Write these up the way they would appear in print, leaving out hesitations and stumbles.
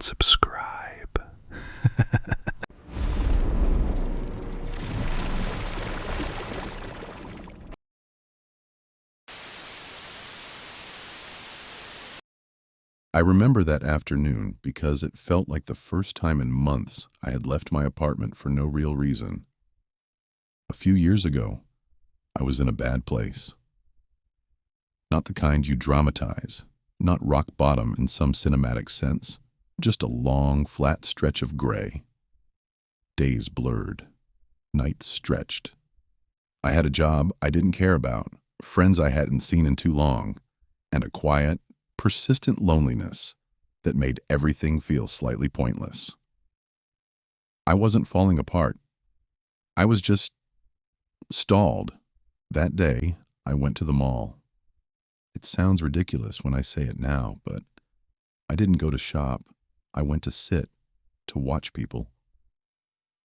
subscribe. I remember that afternoon because it felt like the first time in months I had left my apartment for no real reason. A few years ago, I was in a bad place. Not the kind you dramatize, not rock bottom in some cinematic sense, just a long, flat stretch of gray. Days blurred, nights stretched. I had a job I didn't care about, friends I hadn't seen in too long, and a quiet, persistent loneliness that made everything feel slightly pointless. I wasn't falling apart. I was just stalled. That day, I went to the mall. It sounds ridiculous when I say it now, but I didn't go to shop. I went to sit, to watch people.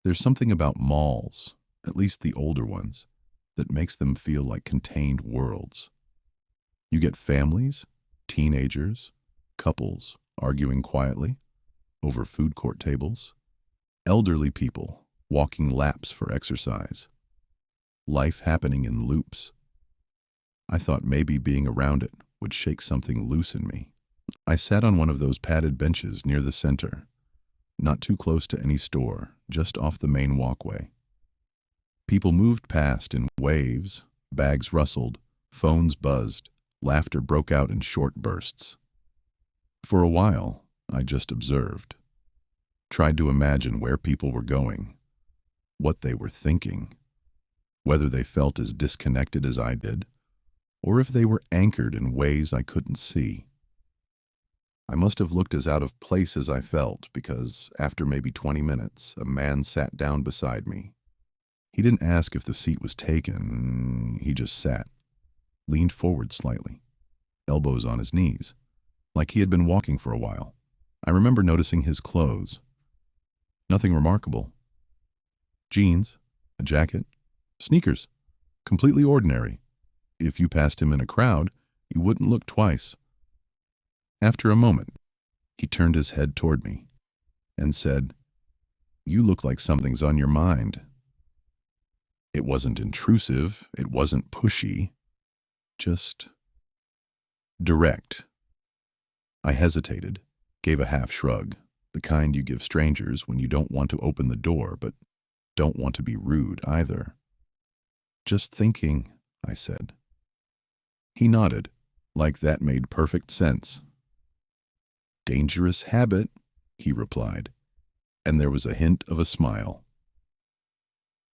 There's something about malls, at least the older ones, that makes them feel like contained worlds. You get families, teenagers, couples arguing quietly over food court tables, elderly people walking laps for exercise, life happening in loops. I thought maybe being around it would shake something loose in me. I sat on one of those padded benches near the center, not too close to any store, just off the main walkway. People moved past in waves, bags rustled, phones buzzed, laughter broke out in short bursts. For a while, I just observed, tried to imagine where people were going, what they were thinking, whether they felt as disconnected as I did, or if they were anchored in ways I couldn't see. I must have looked as out of place as I felt because after maybe 20 minutes, a man sat down beside me. He didn't ask if the seat was taken, he just sat, leaned forward slightly, elbows on his knees, like he had been walking for a while. I remember noticing his clothes. Nothing remarkable. Jeans, a jacket, sneakers, completely ordinary. If you passed him in a crowd, you wouldn't look twice. After a moment, he turned his head toward me and said, "You look like something's on your mind." It wasn't intrusive, it wasn't pushy, just direct. I hesitated, gave a half shrug, the kind you give strangers when you don't want to open the door but don't want to be rude either. "Just thinking," I said. He nodded, like that made perfect sense. "Dangerous habit," he replied, and there was a hint of a smile.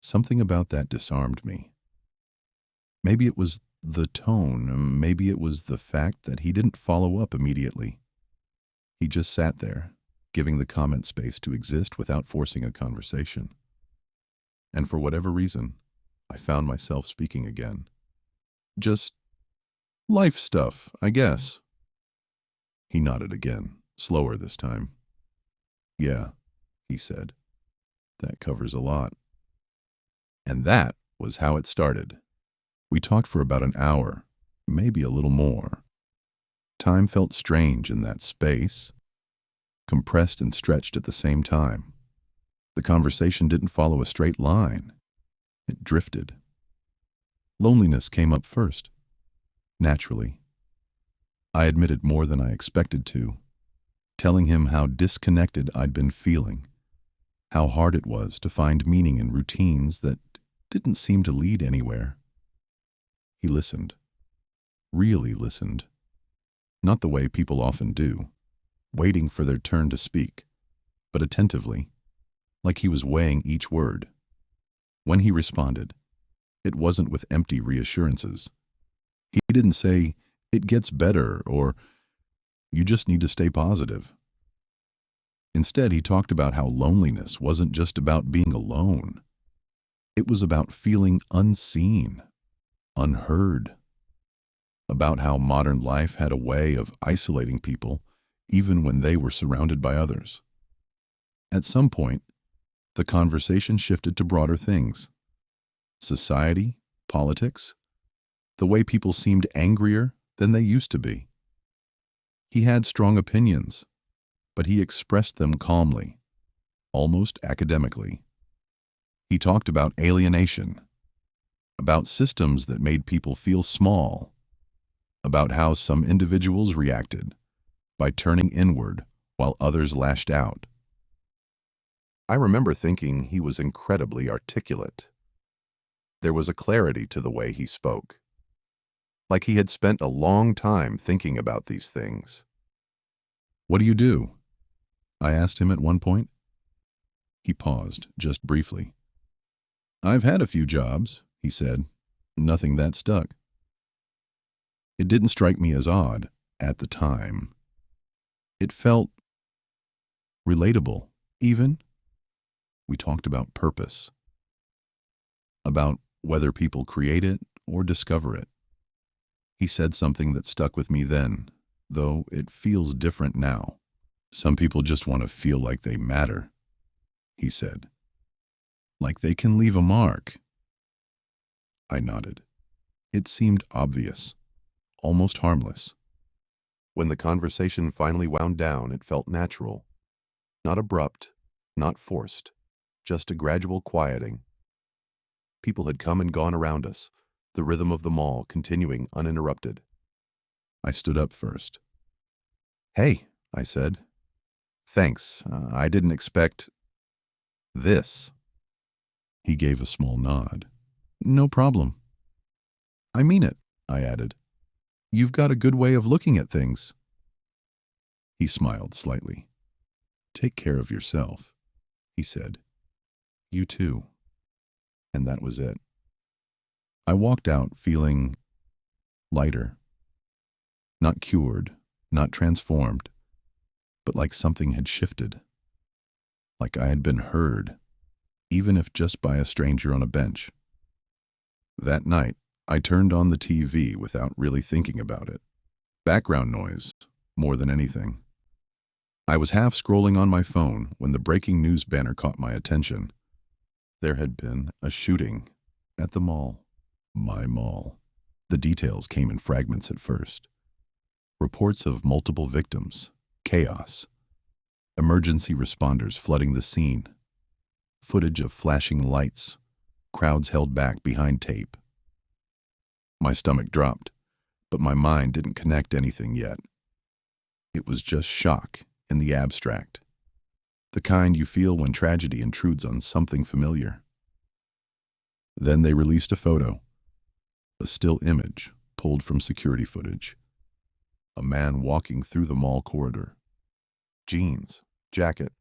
Something about that disarmed me. Maybe it was the tone, maybe it was the fact that he didn't follow up immediately. He just sat there, giving the comment space to exist without forcing a conversation. And for whatever reason, I found myself speaking again. "Just life stuff, I guess." He nodded again, slower this time. "Yeah," he said, "that covers a lot." And that was how it started. We talked for about an hour, maybe a little more. Time felt strange in that space, compressed and stretched at the same time. The conversation didn't follow a straight line. It drifted. Loneliness came up first, naturally. I admitted more than I expected to, telling him how disconnected I'd been feeling, how hard it was to find meaning in routines that didn't seem to lead anywhere. He listened, really listened, not the way people often do, waiting for their turn to speak, but attentively, like he was weighing each word. When he responded, it wasn't with empty reassurances. He didn't say, "It gets better," or "You just need to stay positive." Instead, he talked about how loneliness wasn't just about being alone. It was about feeling unseen, unheard, about how modern life had a way of isolating people even when they were surrounded by others. At some point, the conversation shifted to broader things. Society, politics, the way people seemed angrier than they used to be. He had strong opinions, but he expressed them calmly, almost academically. He talked about alienation, about systems that made people feel small, about how some individuals reacted by turning inward while others lashed out. I remember thinking he was incredibly articulate. There was a clarity to the way he spoke, like he had spent a long time thinking about these things. "What do you do?" I asked him at one point. He paused, just briefly. "I've had a few jobs," he said. "Nothing that stuck." It didn't strike me as odd at the time. It felt relatable, even. We talked about purpose, about whether people create it or discover it. He said something that stuck with me then, though it feels different now. "Some people just want to feel like they matter," he said. "Like they can leave a mark." I nodded. It seemed obvious, almost harmless. When the conversation finally wound down, it felt natural. Not abrupt, not forced, just a gradual quieting. People had come and gone around us, the rhythm of the mall continuing uninterrupted. I stood up first. "Hey," I said. "Thanks. I didn't expect this." He gave a small nod. "No problem." "I mean it," I added. "You've got a good way of looking at things." He smiled slightly. "Take care of yourself," he said. "You too." And that was it. I walked out feeling lighter. Not cured, not transformed, but like something had shifted. Like I had been heard, even if just by a stranger on a bench. That night, I turned on the TV without really thinking about it. Background noise, more than anything. I was half scrolling on my phone when the breaking news banner caught my attention. There had been a shooting at the mall. My mall. The details came in fragments at first. Reports of multiple victims, chaos, emergency responders flooding the scene, footage of flashing lights, crowds held back behind tape. My stomach dropped, but my mind didn't connect anything yet. It was just shock in the abstract, the kind you feel when tragedy intrudes on something familiar. Then they released a photo, a still image pulled from security footage. A man walking through the mall corridor. Jeans, jacket,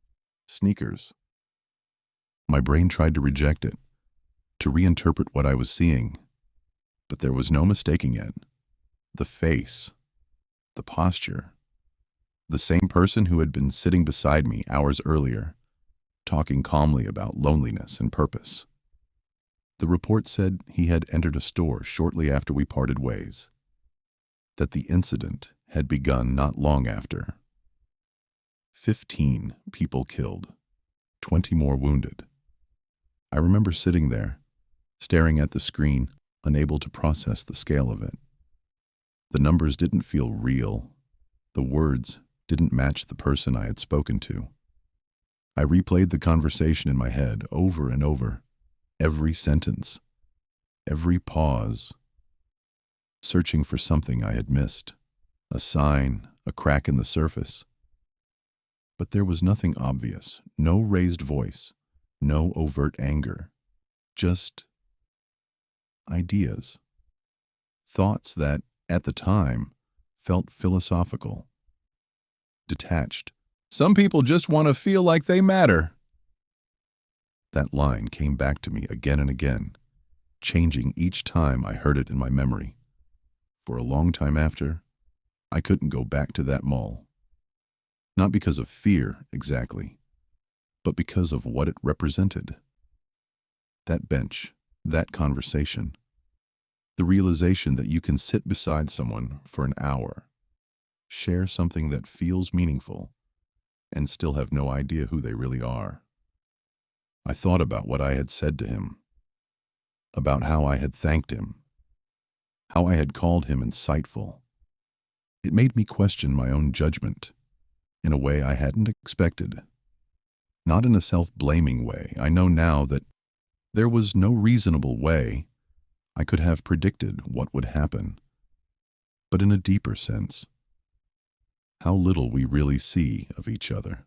sneakers. My brain tried to reject it, to reinterpret what I was seeing, but there was no mistaking it. The face, the posture, the same person who had been sitting beside me hours earlier, talking calmly about loneliness and purpose. The report said he had entered a store shortly after we parted ways, that the incident had begun not long after. 15 people killed, 20 more wounded. I remember sitting there, staring at the screen, unable to process the scale of it. The numbers didn't feel real. The words didn't match the person I had spoken to. I replayed the conversation in my head over and over, every sentence, every pause, searching for something I had missed, a sign, a crack in the surface. But there was nothing obvious, no raised voice, no overt anger, just ideas, thoughts that, at the time, felt philosophical, detached. "Some people just want to feel like they matter." That line came back to me again and again, changing each time I heard it in my memory. For a long time after, I couldn't go back to that mall. Not because of fear, exactly, but because of what it represented. That bench, that conversation, the realization that you can sit beside someone for an hour, share something that feels meaningful, and still have no idea who they really are. I thought about what I had said to him, about how I had thanked him, how I had called him insightful. It made me question my own judgment. in a way I hadn't expected. Not in a self-blaming way. I know now that there was no reasonable way I could have predicted what would happen, but in a deeper sense, how little we really see of each other.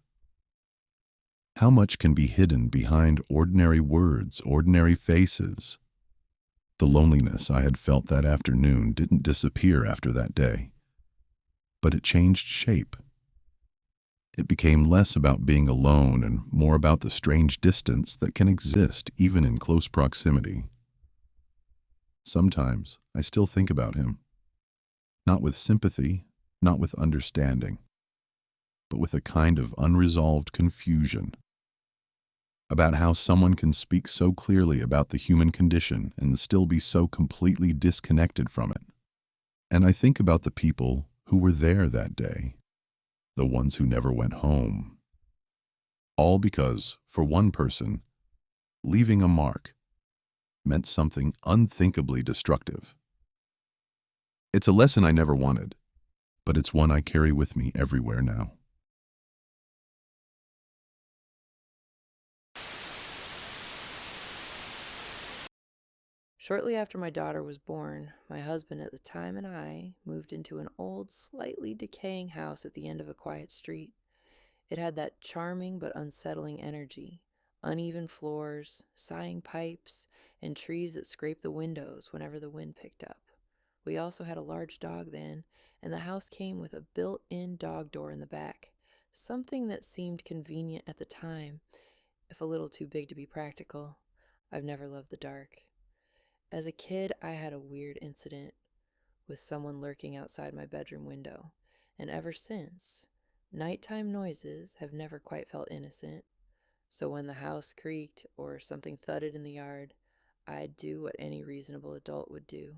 How much can be hidden behind ordinary words, ordinary faces. The loneliness I had felt that afternoon didn't disappear after that day, but it changed shape. It became less about being alone and more about the strange distance that can exist even in close proximity. Sometimes I still think about him, not with sympathy, not with understanding, but with a kind of unresolved confusion about how someone can speak so clearly about the human condition and still be so completely disconnected from it. And I think about the people who were there that day, the ones who never went home. All because, for one person, leaving a mark meant something unthinkably destructive. It's a lesson I never wanted, but it's one I carry with me everywhere now. Shortly after my daughter was born, my husband at the time and I moved into an old, slightly decaying house at the end of a quiet street. It had that charming but unsettling energy: uneven floors, sighing pipes, and trees that scraped the windows whenever the wind picked up. We also had a large dog then, and the house came with a built-in dog door in the back, something that seemed convenient at the time, if a little too big to be practical. I've never loved the dark. As a kid, I had a weird incident with someone lurking outside my bedroom window, and ever since, nighttime noises have never quite felt innocent. So when the house creaked or something thudded in the yard, I'd do what any reasonable adult would do: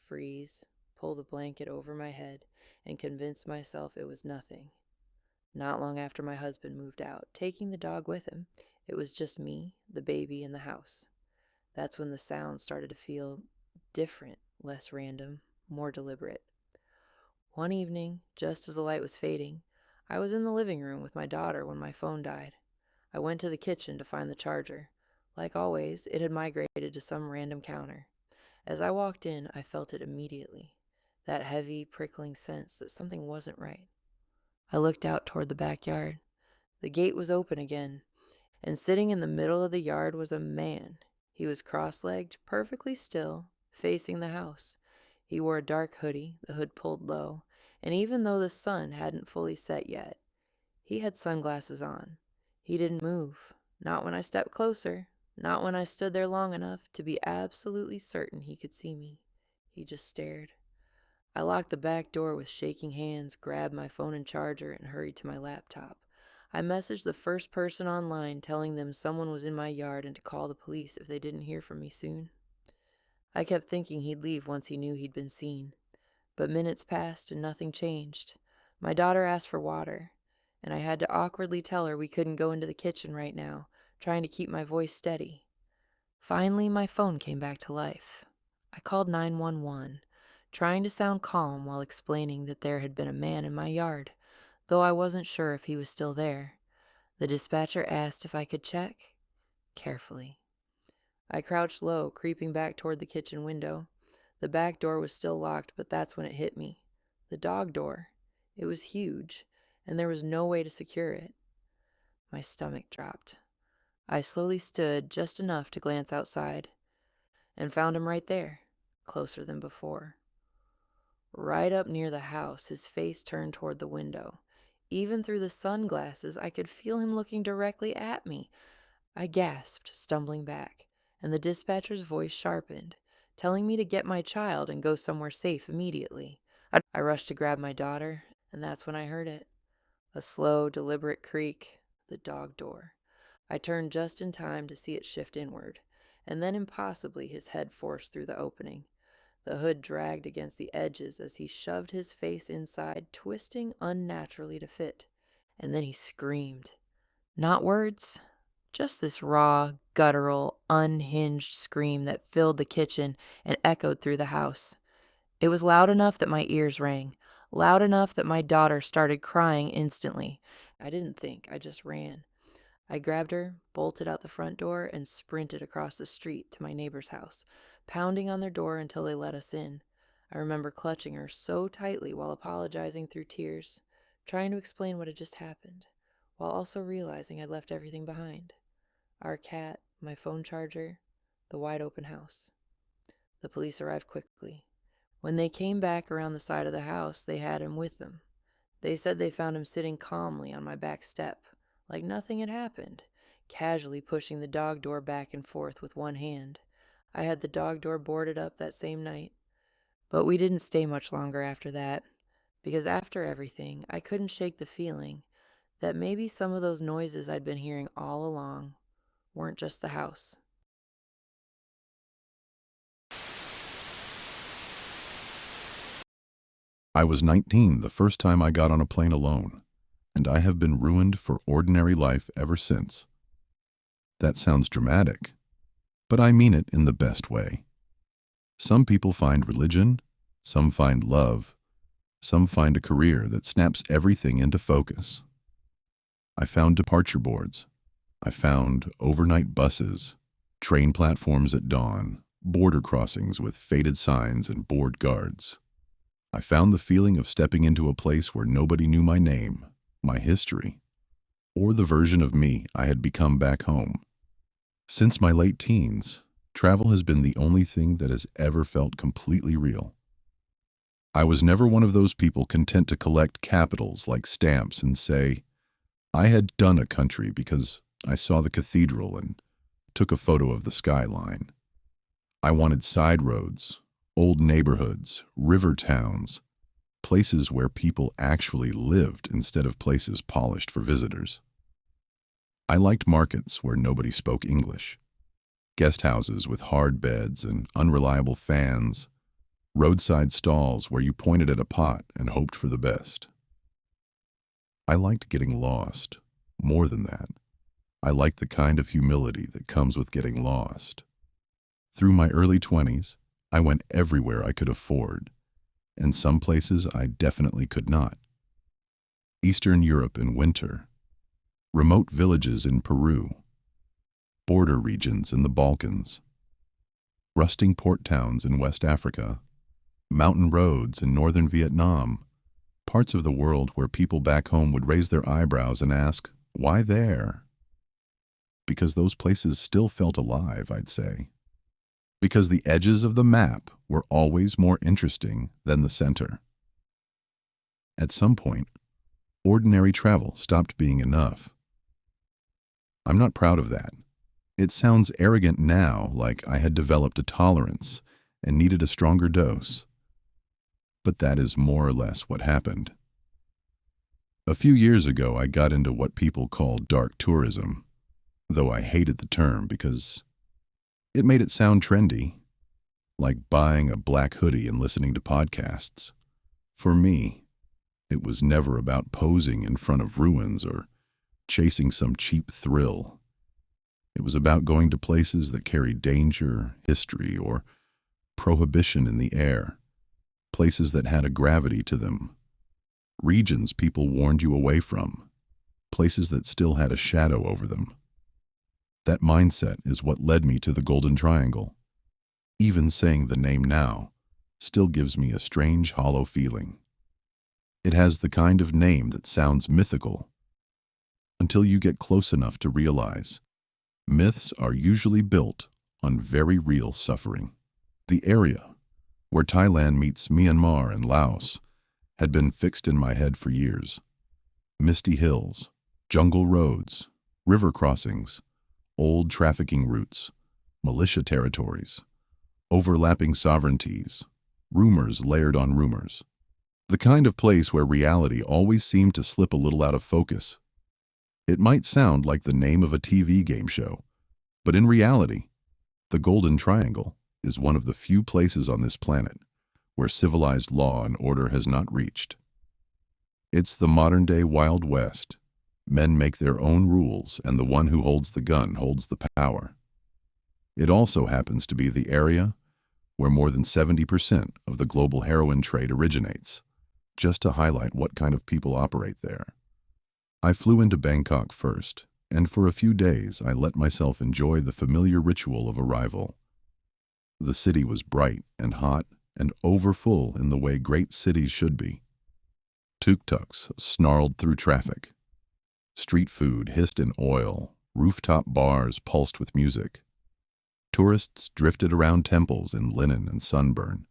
freeze, pull the blanket over my head, and convince myself it was nothing. Not long after my husband moved out, taking the dog with him, it was just me, the baby, and the house. That's when the sound started to feel different, less random, more deliberate. One evening, just as the light was fading, I was in the living room with my daughter when my phone died. I went to the kitchen to find the charger. Like always, it had migrated to some random counter. As I walked in, I felt it immediately, that heavy, prickling sense that something wasn't right. I looked out toward the backyard. The gate was open again, and sitting in the middle of the yard was a man. He was cross-legged, perfectly still, facing the house. He wore a dark hoodie, the hood pulled low, and even though the sun hadn't fully set yet, he had sunglasses on. He didn't move, not when I stepped closer, not when I stood there long enough to be absolutely certain he could see me. He just stared. I locked the back door with shaking hands, grabbed my phone and charger, and hurried to my laptop. I messaged the first person online, telling them someone was in my yard and to call the police if they didn't hear from me soon. I kept thinking he'd leave once he knew he'd been seen, but minutes passed and nothing changed. My daughter asked for water, and I had to awkwardly tell her we couldn't go into the kitchen right now, trying to keep my voice steady. Finally, my phone came back to life. I called 911, trying to sound calm while explaining that there had been a man in my yard, though I wasn't sure if he was still there. The dispatcher asked if I could check. Carefully. I crouched low, creeping back toward the kitchen window. The back door was still locked, but that's when it hit me. The dog door. It was huge, and there was no way to secure it. My stomach dropped. I slowly stood just enough to glance outside, and found him right there, closer than before. Right up near the house, his face turned toward the window. Even through the sunglasses, I could feel him looking directly at me. I gasped, stumbling back, and the dispatcher's voice sharpened, telling me to get my child and go somewhere safe immediately. I rushed to grab my daughter, and that's when I heard it. A slow, deliberate creak, the dog door. I turned just in time to see it shift inward, and then impossibly his head forced through the opening. The hood dragged against the edges as he shoved his face inside, twisting unnaturally to fit. And then he screamed. Not words, just this raw, guttural, unhinged scream that filled the kitchen and echoed through the house. It was loud enough that my ears rang, loud enough that my daughter started crying instantly. I didn't think, I just ran. I grabbed her, bolted out the front door, and sprinted across the street to my neighbor's house, pounding on their door until they let us in. I remember clutching her so tightly while apologizing through tears, trying to explain what had just happened, while also realizing I'd left everything behind. Our cat, my phone charger, the wide open house. The police arrived quickly. When they came back around the side of the house, they had him with them. They said they found him sitting calmly on my back step, like nothing had happened, casually pushing the dog door back and forth with one hand. I had the dog door boarded up that same night. But we didn't stay much longer after that, because after everything, I couldn't shake the feeling that maybe some of those noises I'd been hearing all along weren't just the house. I was 19 the first time I got on a plane alone, and I have been ruined for ordinary life ever since. That sounds dramatic, but I mean it in the best way. Some people find religion, some find love, some find a career that snaps everything into focus. I found departure boards. I found overnight buses, train platforms at dawn, border crossings with faded signs and bored guards. I found the feeling of stepping into a place where nobody knew my name, my history, or the version of me I had become back home. Since my late teens, travel has been the only thing that has ever felt completely real. I was never one of those people content to collect capitals like stamps and say, I had done a country because I saw the cathedral and took a photo of the skyline. I wanted side roads, old neighborhoods, river towns, places where people actually lived instead of places polished for visitors. I liked markets where nobody spoke English, guest houses with hard beds and unreliable fans, roadside stalls where you pointed at a pot and hoped for the best. I liked getting lost. More than that, I liked the kind of humility that comes with getting lost. Through my early 20s, I went everywhere I could afford, and some places I definitely could not. Eastern Europe in winter, remote villages in Peru, border regions in the Balkans, rusting port towns in West Africa, mountain roads in northern Vietnam, parts of the world where people back home would raise their eyebrows and ask, why there? Because those places still felt alive, I'd say. Because the edges of the map were always more interesting than the center. At some point, ordinary travel stopped being enough. I'm not proud of that. It sounds arrogant now, like I had developed a tolerance and needed a stronger dose. But that is more or less what happened. A few years ago, I got into what people call dark tourism, though I hated the term because it made it sound trendy, like buying a black hoodie and listening to podcasts. For me, it was never about posing in front of ruins or chasing some cheap thrill. It was about going to places that carried danger, history, or prohibition in the air, places that had a gravity to them, regions people warned you away from, places that still had a shadow over them. That mindset is what led me to the Golden Triangle. Even saying the name now still gives me a strange, hollow feeling. It has the kind of name that sounds mythical, until you get close enough to realize myths are usually built on very real suffering. The area, where Thailand meets Myanmar and Laos, had been fixed in my head for years. Misty hills, jungle roads, river crossings, old trafficking routes, militia territories, overlapping sovereignties, rumors layered on rumors. The kind of place where reality always seemed to slip a little out of focus. It might sound like the name of a TV game show, but in reality, the Golden Triangle is one of the few places on this planet where civilized law and order has not reached. It's the modern-day Wild West. Men make their own rules, and the one who holds the gun holds the power. It also happens to be the area where more than 70% of the global heroin trade originates, just to highlight what kind of people operate there. I flew into Bangkok first, and for a few days I let myself enjoy the familiar ritual of arrival. The city was bright and hot and overfull in the way great cities should be. Tuk-tuks snarled through traffic. Street food hissed in oil, rooftop bars pulsed with music. Tourists drifted around temples in linen and sunburn.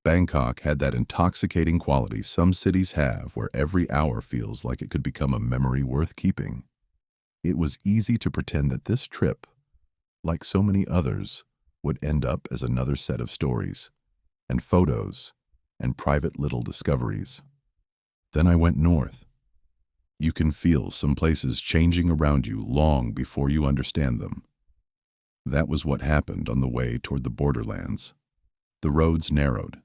Bangkok had that intoxicating quality some cities have where every hour feels like it could become a memory worth keeping. It was easy to pretend that this trip, like so many others, would end up as another set of stories and photos and private little discoveries. Then I went north. You can feel some places changing around you long before you understand them. That was what happened on the way toward the borderlands. The roads narrowed.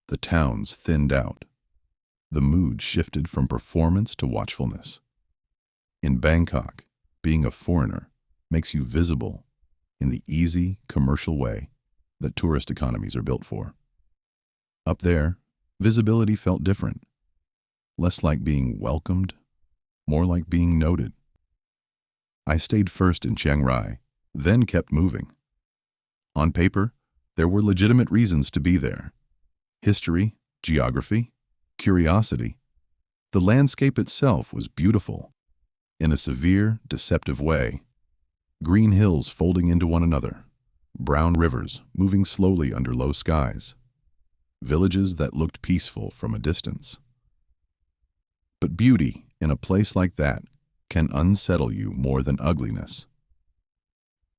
The towns thinned out. The mood shifted from performance to watchfulness. In Bangkok, being a foreigner makes you visible in the easy, commercial way that tourist economies are built for. Up there, visibility felt different. Less like being welcomed, more like being noted. I stayed first in Chiang Rai, then kept moving. On paper, there were legitimate reasons to be there. History, geography, curiosity. The landscape itself was beautiful, in a severe, deceptive way. Green hills folding into one another, brown rivers moving slowly under low skies, villages that looked peaceful from a distance. But beauty in a place like that can unsettle you more than ugliness.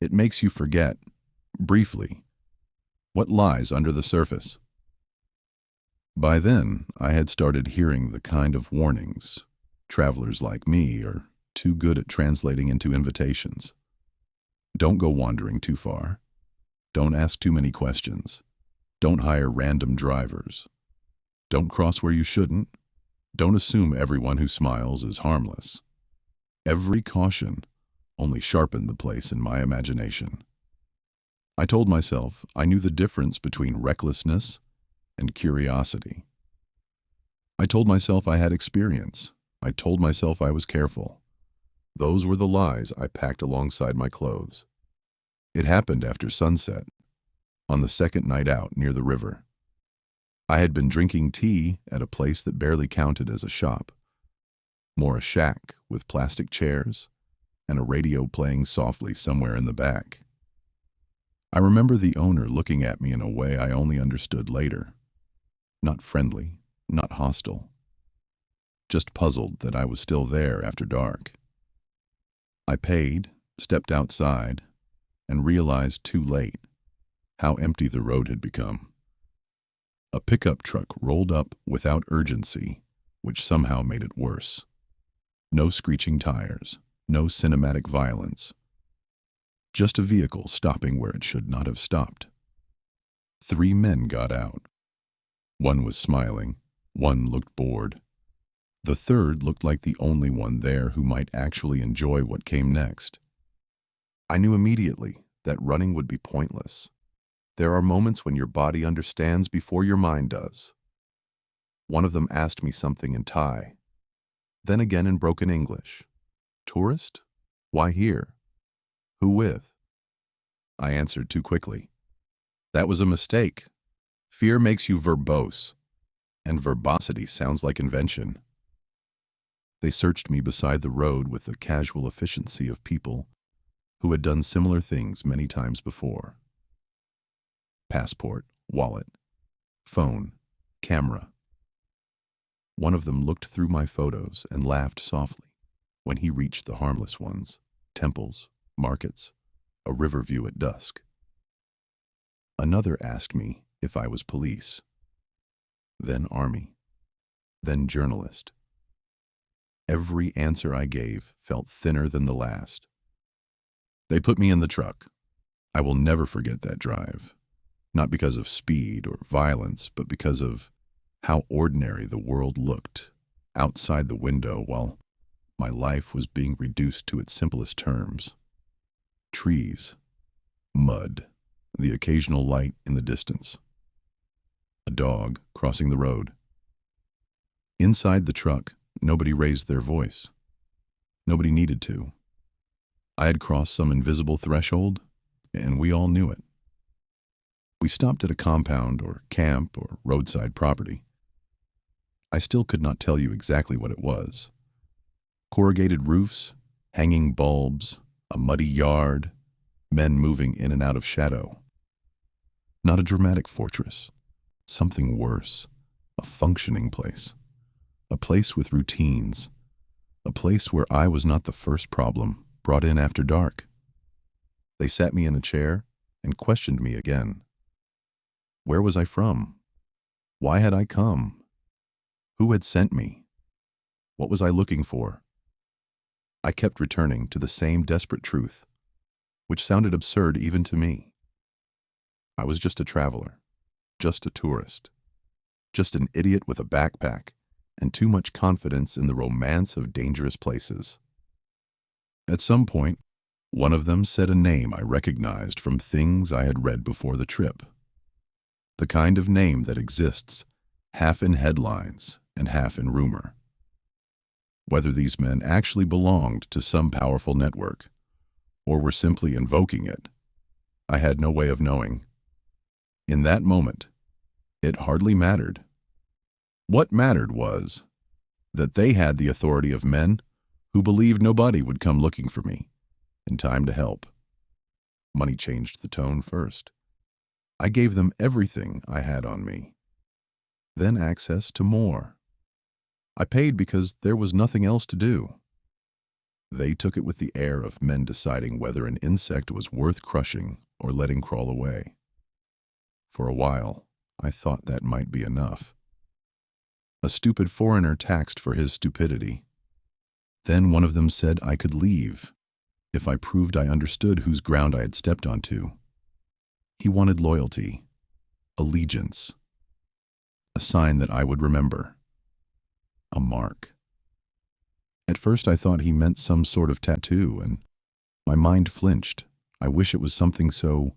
It makes you forget, briefly, what lies under the surface. By then, I had started hearing the kind of warnings travelers like me are too good at translating into invitations. Don't go wandering too far. Don't ask too many questions. Don't hire random drivers. Don't cross where you shouldn't. Don't assume everyone who smiles is harmless. Every caution only sharpened the place in my imagination. I told myself I knew the difference between recklessness and curiosity. I told myself I had experience. I told myself I was careful. Those were the lies I packed alongside my clothes. It happened after sunset, on the second night out near the river. I had been drinking tea at a place that barely counted as a shop, more a shack with plastic chairs and a radio playing softly somewhere in the back. I remember the owner looking at me in a way I only understood later. Not friendly, not hostile. Just puzzled that I was still there after dark. I paid, stepped outside, and realized too late how empty the road had become. A pickup truck rolled up without urgency, which somehow made it worse. No screeching tires, no cinematic violence. Just a vehicle stopping where it should not have stopped. 3 men got out. One was smiling, one looked bored. The third looked like the only one there who might actually enjoy what came next. I knew immediately that running would be pointless. There are moments when your body understands before your mind does. One of them asked me something in Thai, then again in broken English. Tourist? Why here? Who with? I answered too quickly. That was a mistake. Fear makes you verbose, and verbosity sounds like invention. They searched me beside the road with the casual efficiency of people who had done similar things many times before. Passport, wallet, phone, camera. One of them looked through my photos and laughed softly when he reached the harmless ones, temples, markets, a river view at dusk. Another asked me if I was police, then army, then journalist. Every answer I gave felt thinner than the last. They put me in the truck. I will never forget that drive, not because of speed or violence, but because of how ordinary the world looked outside the window while my life was being reduced to its simplest terms. Trees, mud, the occasional light in the distance. A dog crossing the road. Inside the truck, nobody raised their voice. Nobody needed to. I had crossed some invisible threshold, and we all knew it. We stopped at a compound or camp or roadside property. I still could not tell you exactly what it was. Corrugated roofs, hanging bulbs, a muddy yard, men moving in and out of shadow. Not a dramatic fortress. Something worse. A functioning place. A place with routines. A place where I was not the first problem brought in after dark. They sat me in a chair and questioned me again. Where was I from? Why had I come? Who had sent me? What was I looking for? I kept returning to the same desperate truth, which sounded absurd even to me. I was just a traveler, just a tourist, just an idiot with a backpack and too much confidence in the romance of dangerous places. At some point, one of them said a name I recognized from things I had read before the trip. The kind of name that exists half in headlines and half in rumor. Whether these men actually belonged to some powerful network or were simply invoking it, I had no way of knowing. In that moment, it hardly mattered. What mattered was that they had the authority of men who believed nobody would come looking for me in time to help. Money changed the tone first. I gave them everything I had on me, then access to more. I paid because there was nothing else to do. They took it with the air of men deciding whether an insect was worth crushing or letting crawl away. For a while, I thought that might be enough. A stupid foreigner taxed for his stupidity. Then one of them said I could leave if I proved I understood whose ground I had stepped onto. He wanted loyalty, allegiance, a sign that I would remember, a mark. At first I thought he meant some sort of tattoo, and my mind flinched. I wish it was something so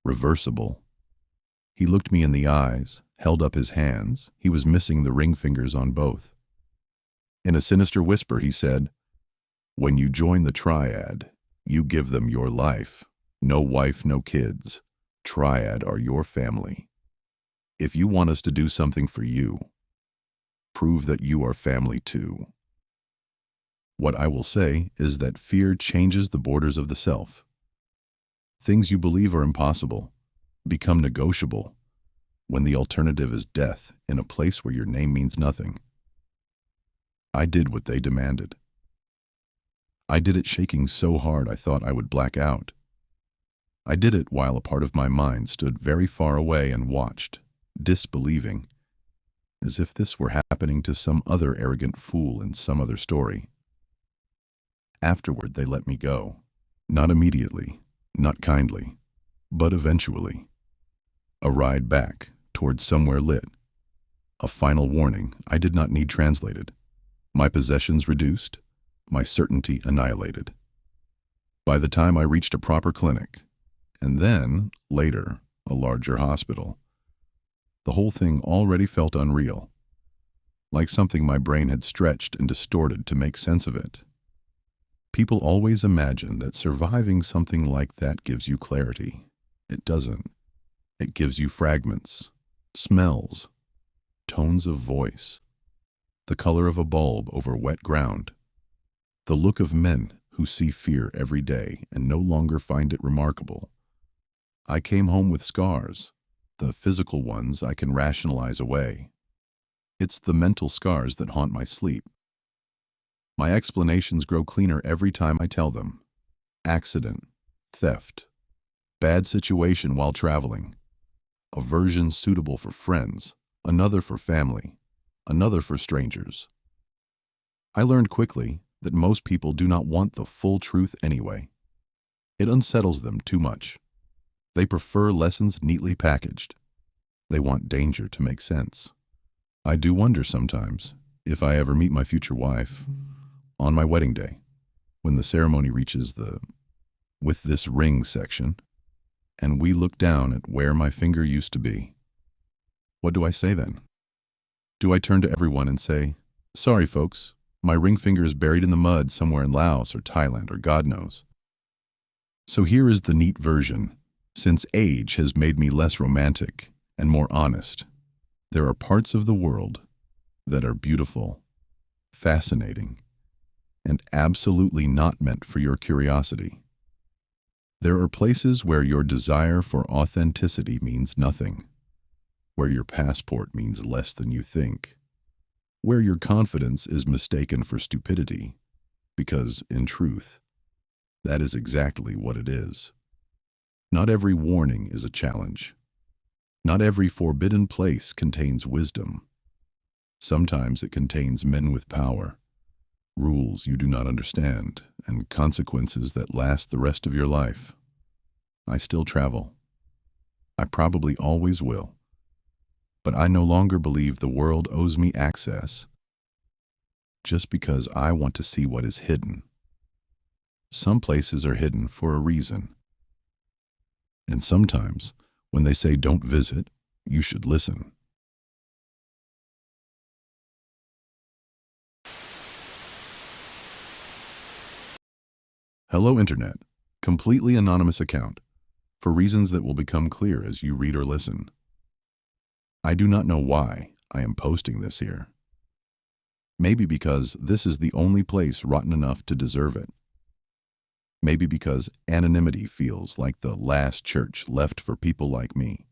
reversible. He looked me in the eyes, held up his hands. He was missing the ring fingers on both. In a sinister whisper, he said, "When you join the triad, you give them your life. No wife, no kids. Triad are your family. If you want us to do something for you, prove that you are family too." What I will say is that fear changes the borders of the self. Things you believe are impossible become negotiable when the alternative is death in a place where your name means nothing. I did what they demanded. I did it shaking so hard I thought I would black out. I did it while a part of my mind stood very far away and watched, disbelieving, as if this were happening to some other arrogant fool in some other story. Afterward, they let me go. Not immediately, not kindly, but eventually. A ride back towards somewhere lit. A final warning I did not need translated. My possessions reduced, my certainty annihilated. By the time I reached a proper clinic, and then, later, a larger hospital, the whole thing already felt unreal, like something my brain had stretched and distorted to make sense of it. People always imagine that surviving something like that gives you clarity. It doesn't. It gives you fragments, smells, tones of voice, the color of a bulb over wet ground, the look of men who see fear every day and no longer find it remarkable. I came home with scars, the physical ones I can rationalize away. It's the mental scars that haunt my sleep. My explanations grow cleaner every time I tell them. Accident, theft, bad situation while traveling, a version suitable for friends, another for family, another for strangers. I learned quickly that most people do not want the full truth anyway. It unsettles them too much. They prefer lessons neatly packaged. They want danger to make sense. I do wonder sometimes if I ever meet my future wife on my wedding day, when the ceremony reaches the "with this ring" section, and we look down at where my finger used to be. What do I say then? Do I turn to everyone and say, "Sorry, folks, my ring finger is buried in the mud somewhere in Laos or Thailand or God knows"? So here is the neat version. Since age has made me less romantic and more honest, there are parts of the world that are beautiful, fascinating, and absolutely not meant for your curiosity. There are places where your desire for authenticity means nothing, where your passport means less than you think, where your confidence is mistaken for stupidity, because, in truth, that is exactly what it is. Not every warning is a challenge. Not every forbidden place contains wisdom. Sometimes it contains men with power, rules you do not understand, and consequences that last the rest of your life. I still travel. I probably always will. But I no longer believe the world owes me access just because I want to see what is hidden. Some places are hidden for a reason. And sometimes, when they say don't visit, you should listen. Hello, Internet. Completely anonymous account, for reasons that will become clear as you read or listen. I do not know why I am posting this here. Maybe because this is the only place rotten enough to deserve it. Maybe because anonymity feels like the last church left for people like me.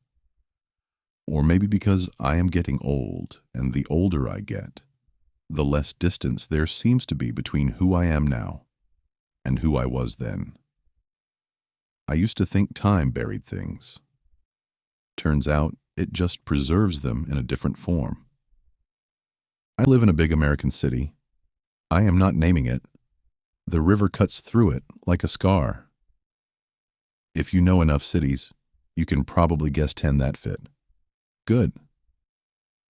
Or maybe because I am getting old, and the older I get, the less distance there seems to be between who I am now and who I was then. I used to think time buried things. Turns out it just preserves them in a different form. I live in a big American city. I am not naming it. The river cuts through it like a scar. If you know enough cities, you can probably guess 10 that fit. Good.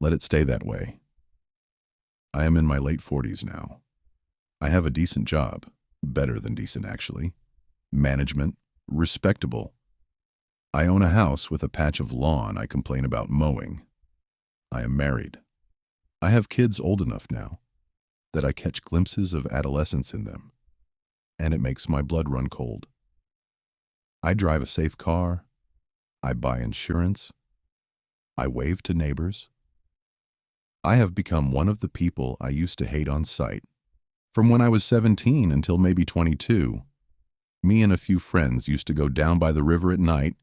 Let it stay that way. I am in my late 40s now. I have a decent job, better than decent actually. Management, respectable. I own a house with a patch of lawn I complain about mowing. I am married. I have kids old enough now that I catch glimpses of adolescence in them, and it makes my blood run cold. I drive a safe car. I buy insurance. I wave to neighbors. I have become one of the people I used to hate on sight. From when I was 17 until maybe 22, me and a few friends used to go down by the river at night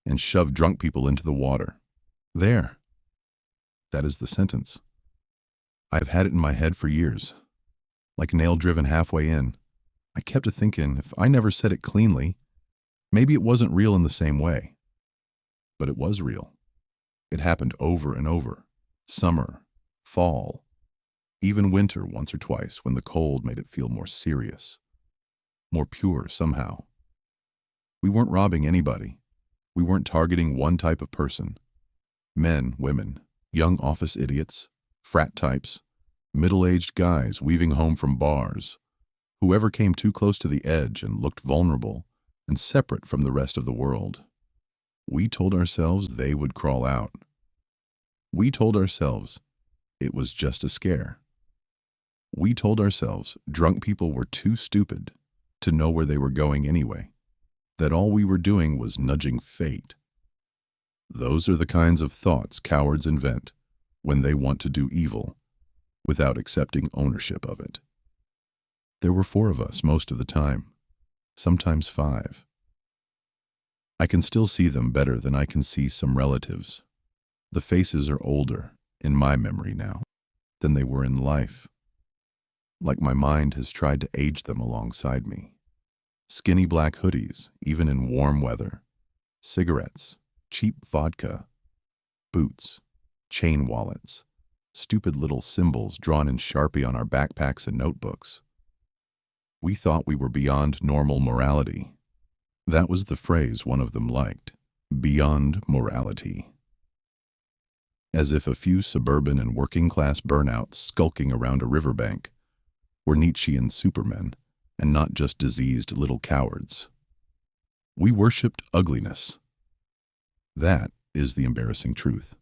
and shove drunk people into the water. There. That is the sentence. I have had it in my head for years. Like nail-driven halfway in, I kept thinking if I never said it cleanly, maybe it wasn't real in the same way. But it was real. It happened over and over. Summer, fall, even winter once or twice when the cold made it feel more serious, more pure somehow. We weren't robbing anybody. We weren't targeting one type of person. Men, women, young office idiots, frat types, middle-aged guys weaving home from bars, whoever came too close to the edge and looked vulnerable and separate from the rest of the world. We told ourselves they would crawl out. We told ourselves it was just a scare. We told ourselves drunk people were too stupid to know where they were going anyway, that all we were doing was nudging fate. Those are the kinds of thoughts cowards invent when they want to do evil without accepting ownership of it. There were 4 of us most of the time, sometimes 5. I can still see them better than I can see some relatives. The faces are older, in my memory now, than they were in life. Like my mind has tried to age them alongside me. Skinny black hoodies, even in warm weather. Cigarettes, cheap vodka, boots, chain wallets, stupid little symbols drawn in Sharpie on our backpacks and notebooks. We thought we were beyond normal morality. That was the phrase one of them liked, beyond morality. As if a few suburban and working-class burnouts skulking around a riverbank were Nietzschean supermen and not just diseased little cowards. We worshipped ugliness. That is the embarrassing truth.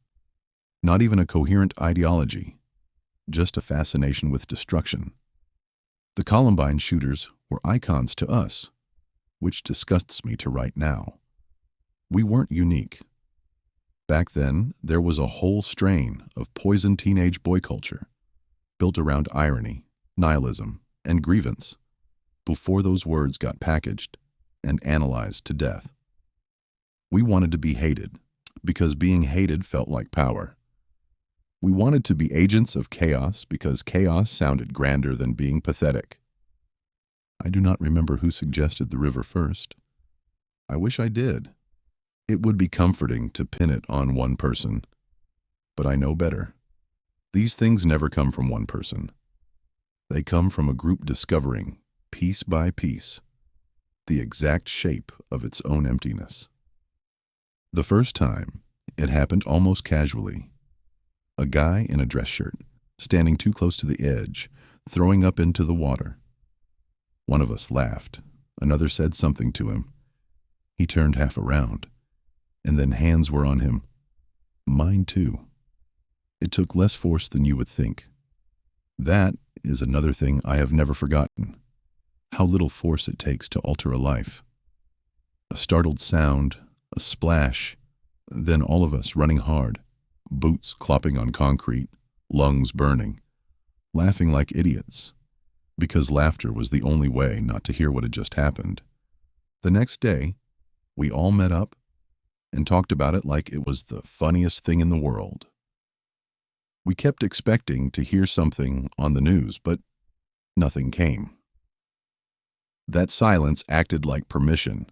Not even a coherent ideology, just a fascination with destruction. The Columbine shooters were icons to us, which disgusts me to write now. We weren't unique. Back then, there was a whole strain of poisoned teenage boy culture, built around irony, nihilism, and grievance, before those words got packaged and analyzed to death. We wanted to be hated, because being hated felt like power. We wanted to be agents of chaos because chaos sounded grander than being pathetic. I do not remember who suggested the river first. I wish I did. It would be comforting to pin it on one person. But I know better. These things never come from one person. They come from a group discovering, piece by piece, the exact shape of its own emptiness. The first time, it happened almost casually. A guy in a dress shirt, standing too close to the edge, throwing up into the water. One of us laughed. Another said something to him. He turned half around, and then hands were on him. Mine too. It took less force than you would think. That is another thing I have never forgotten. How little force it takes to alter a life. A startled sound, a splash, then all of us running hard, boots clopping on concrete, lungs burning, laughing like idiots, because laughter was the only way not to hear what had just happened. The next day, we all met up and talked about it like it was the funniest thing in the world. We kept expecting to hear something on the news, but nothing came. That silence acted like permission,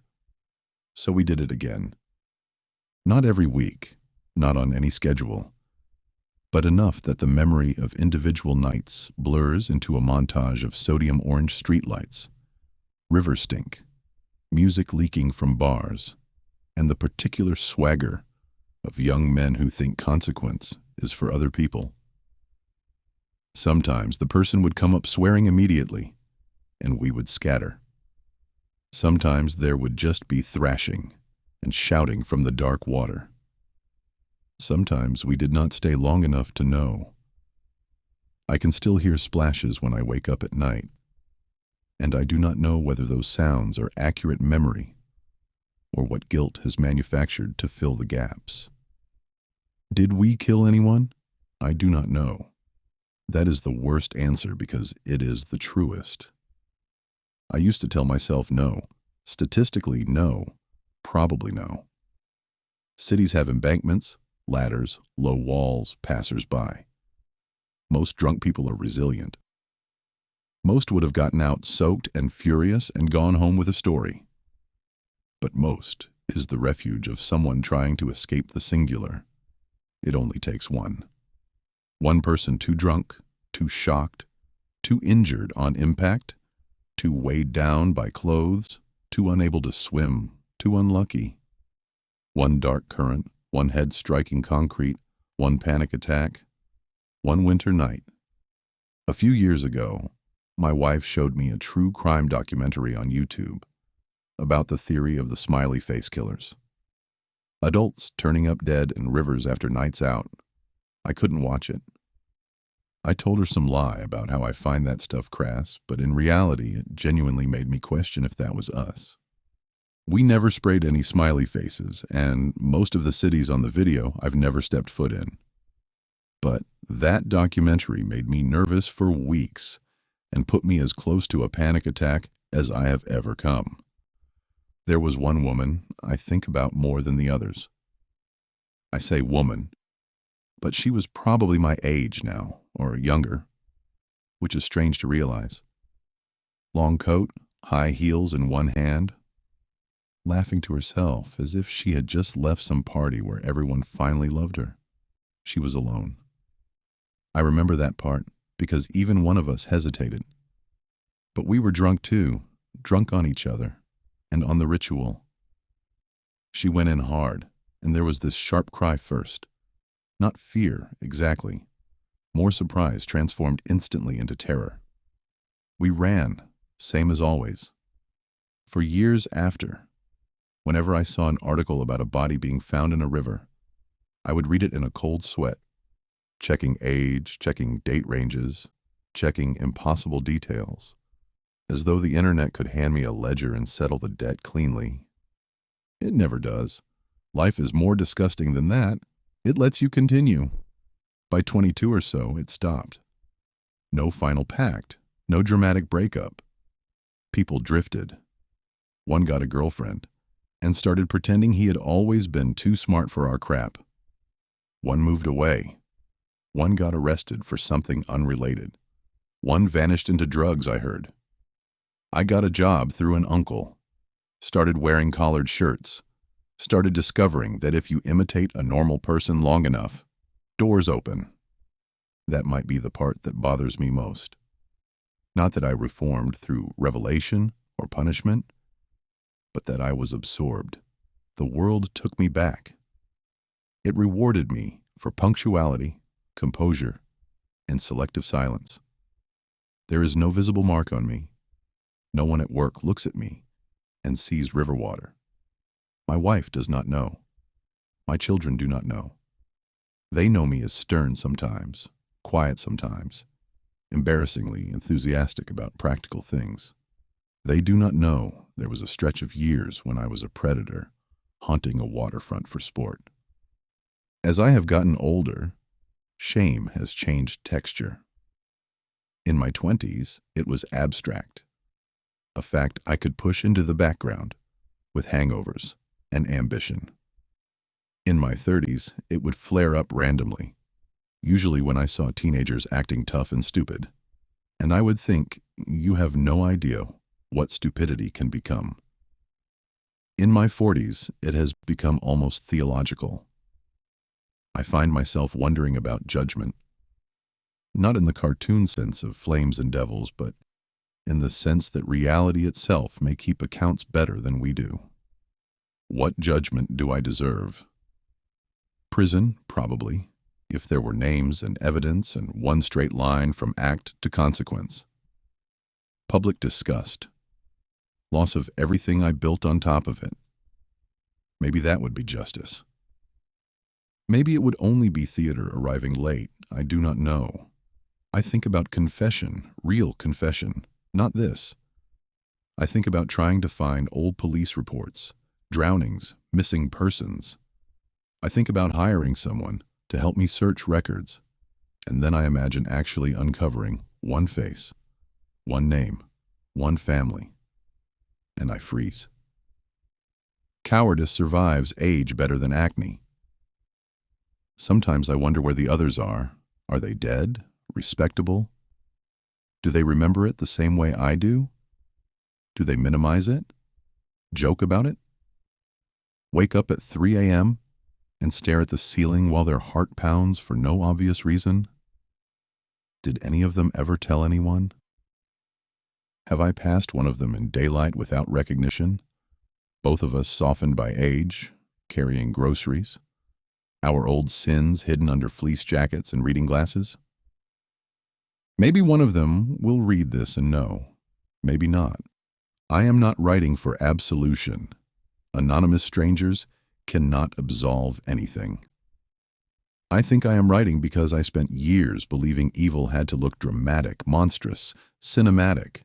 so we did it again. Not every week, not on any schedule, but enough that the memory of individual nights blurs into a montage of sodium orange streetlights, river stink, music leaking from bars, and the particular swagger of young men who think consequence is for other people. Sometimes the person would come up swearing immediately, and we would scatter. Sometimes there would just be thrashing and shouting from the dark water. Sometimes we did not stay long enough to know. I can still hear splashes when I wake up at night, and I do not know whether those sounds are accurate memory or what guilt has manufactured to fill the gaps. Did we kill anyone? I do not know. That is the worst answer because it is the truest. I used to tell myself no. Statistically, no. Probably no. Cities have embankments, ladders, low walls, passers-by. Most drunk people are resilient. Most would have gotten out soaked and furious and gone home with a story. But most is the refuge of someone trying to escape the singular. It only takes one. One person too drunk, too shocked, too injured on impact, too weighed down by clothes, too unable to swim, too unlucky. One dark current, one head striking concrete, one panic attack, one winter night. A few years ago, my wife showed me a true crime documentary on YouTube about the theory of the smiley face killers. Adults turning up dead in rivers after nights out. I couldn't watch it. I told her some lie about how I find that stuff crass, but in reality, it genuinely made me question if that was us. We never sprayed any smiley faces, and most of the cities on the video I've never stepped foot in. But that documentary made me nervous for weeks and put me as close to a panic attack as I have ever come. There was one woman I think about more than the others. I say woman, but she was probably my age now, or younger, which is strange to realize. Long coat, high heels in one hand, laughing to herself as if she had just left some party where everyone finally loved her. She was alone. I remember that part because even one of us hesitated. But we were drunk too, drunk on each other and on the ritual. She went in hard, and there was this sharp cry first. Not fear, exactly. More surprise transformed instantly into terror. We ran, same as always. For years after, whenever I saw an article about a body being found in a river, I would read it in a cold sweat checking age, checking date ranges, checking impossible details, as though the internet could hand me a ledger and settle the debt cleanly. It never does. Life is more disgusting than that. It lets you continue. By 22 or so, it stopped. No final pact, no dramatic breakup. People drifted. One got a girlfriend and started pretending he had always been too smart for our crap. One moved away. One got arrested for something unrelated. One vanished into drugs, I heard. I got a job through an uncle. Started wearing collared shirts. Started discovering that if you imitate a normal person long enough, doors open. That might be the part that bothers me most. Not that I reformed through revelation or punishment, but that I was absorbed. The world took me back. It rewarded me for punctuality, composure, and selective silence. There is no visible mark on me. No one at work looks at me and sees river water. My wife does not know. My children do not know. They know me as stern sometimes, quiet sometimes, embarrassingly enthusiastic about practical things. They do not know there was a stretch of years when I was a predator, haunting a waterfront for sport. As I have gotten older, shame has changed texture. In my 20s, it was abstract, a fact I could push into the background with hangovers and ambition. In my 30s, it would flare up randomly, usually when I saw teenagers acting tough and stupid, and I would think, you have no idea what stupidity can become. In my 40s, it has become almost theological. I find myself wondering about judgment, not in the cartoon sense of flames and devils, but in the sense that reality itself may keep accounts better than we do. What judgment do I deserve? Prison, probably, if there were names and evidence and one straight line from act to consequence. Public disgust. Loss of everything I built on top of it. Maybe that would be justice. Maybe it would only be theater arriving late. I do not know. I think about confession, real confession, not this. I think about trying to find old police reports, drownings, missing persons. I think about hiring someone to help me search records, and then I imagine actually uncovering one face, one name, one family, and I freeze. Cowardice survives age better than acne. Sometimes I wonder where the others are. Are they dead? Respectable? Do they remember it the same way I do? Do they minimize it? Joke about it? Wake up at 3 a.m. and stare at the ceiling while their heart pounds for no obvious reason? Did any of them ever tell anyone? Have I passed one of them in daylight without recognition? Both of us softened by age, carrying groceries, our old sins hidden under fleece jackets and reading glasses? Maybe one of them will read this and know. Maybe not. I am not writing for absolution. Anonymous strangers cannot absolve anything. I think I am writing because I spent years believing evil had to look dramatic, monstrous, cinematic.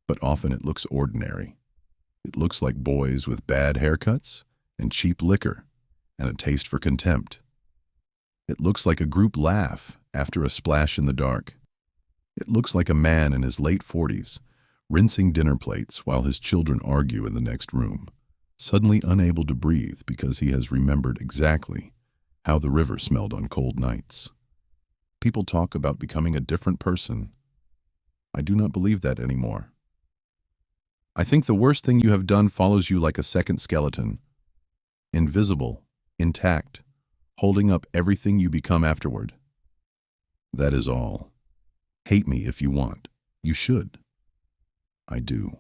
But often it looks ordinary. It looks like boys with bad haircuts and cheap liquor and a taste for contempt. It looks like a group laugh after a splash in the dark. It looks like a man in his late 40s, rinsing dinner plates while his children argue in the next room, suddenly unable to breathe because he has remembered exactly how the river smelled on cold nights. People talk about becoming a different person. I do not believe that anymore. I think the worst thing you have done follows you like a second skeleton, invisible, intact, holding up everything you become afterward. That is all. Hate me if you want. You should. I do.